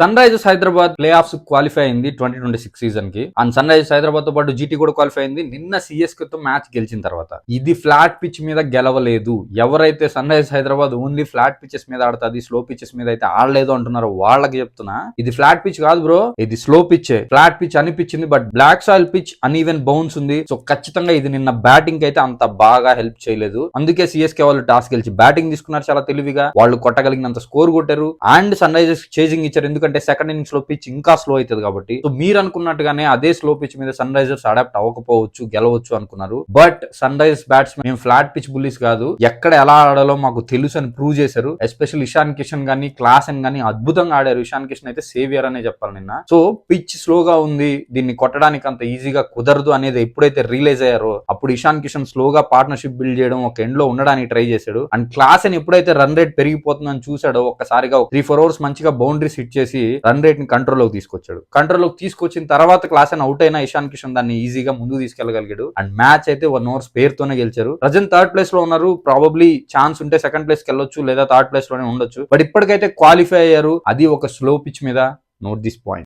Sun Risers Hyderabad playoffs qualify అయింది 2026 season కి. And sun Risers Hyderabad తో పాటు జీటీ కూడా క్వాలిఫై అయింది నిన్న సిఎస్కే తో మ్యాచ్ గెలిచిన తర్వాత. ఇది ఫ్లాట్ పిచ్ మీద గెలవలేదు. ఎవరైతే Sunrisers Hyderabad only flat pitches మీద ఆడుతుంది, స్లో పిచెస్ మీద అయితే ఆడలేదు అంటున్నారో వాళ్ళకి చెప్తున్నా, ఇది ఫ్లాట్ పిచ్ కాదు బ్రో, ఇది స్లో పిచ్. ఫ్లాట్ పిచ్ అనిపించింది but black soil pitch uneven bounce ఉంది. సో ఖచ్చితంగా ఇది నిన్న బ్యాటింగ్ అయితే అంత బాగా హెల్ప్ చేయలేదు. అందుకే సిఎస్కే వాళ్ళు టాస్ గెలిచి బ్యాటింగ్ తీసుకున్నారు చాలా తెలివిగా. వాళ్ళు కొట్టగలిగినంత స్కోర్ కొట్టారు అండ్ సన్ రైజర్స్ చేజింగ్ ఇచ్చారు. ఎందుకంటే సెకండ్ ఇన్నింగ్స్ లో పిచ్ ఇంకా స్లో అవుతుంది కాబట్టి. సో మీరు అనుకున్నట్టుగానే అదే స్లో పిచ్ మీద సన్ రైజర్స్ అడాప్ట్ అవ్వకపోవచ్చు, గెలవచ్చు అనుకున్నారు. బట్ సన్ రైజర్స్ బ్యాట్స్మెన్ మేము ఫ్లాట్ పిచ్ బుల్లీస్ కాదు, ఎక్కడ ఎలా ఆడాలో మాకు తెలుసు అని ప్రూవ్ చేశారు. ఎస్పెషల్ ఇషాన్ కిషన్ గానీ క్లాసెన్ గానీ అద్భుతంగా ఆడారు. ఇషాన్ కిషన్ అయితే సేవియర్ అనే చెప్పాలి నిన్న. సో పిచ్ స్లోగా ఉంది, దీన్ని కొట్టడానికి అంత ఈజీగా కుదరదు అనేది ఎప్పుడైతే రియలైజ్ అయ్యారో అప్పుడు ఇషాన్ కిషన్ స్లోగా పార్ట్నర్షిప్ బిల్డ్ చేయడం, ఒక ఎండ్ లో ఉండడానికి ట్రై చేశాడు. అండ్ క్లాసెన్ ఎప్పుడైతే రన్ రేట్ పెరిగిపోతుందని చూసాడో ఒక్కసారిగా 3-4 ఓవర్స్ మంచిగా బౌండరీస్ హిట్ చేసి రన్ రేట్ ని కంట్రోల్లోకి తీసుకొచ్చాడు. కంట్రోల్లోకి తీసుకొచ్చిన తర్వాత క్లాసెన్ అవుట్ అయినా ఇషాన్ కిషన్ దాన్ని ఈజీగా ముందుకు తీసుకెళ్లగలిగాడు. అండ్ మ్యాచ్ అయితే 1 ఓవర్ స్పేర్ తోనే గెలిచారు. ప్రజెంట్ థర్డ్ ప్లేస్ లో ఉన్నారు. ప్రాబబ్లీ ఛాన్స్ ఉంటే సెకండ్ ప్లేస్ కి వెళ్ళొచ్చు లేదా థర్డ్ ప్లేస్ లోనే ఉండొచ్చు. బట్ ఇప్పటికైతే క్వాలిఫై అయ్యారు, అది ఒక స్లో పిచ్ మీద. Note this point.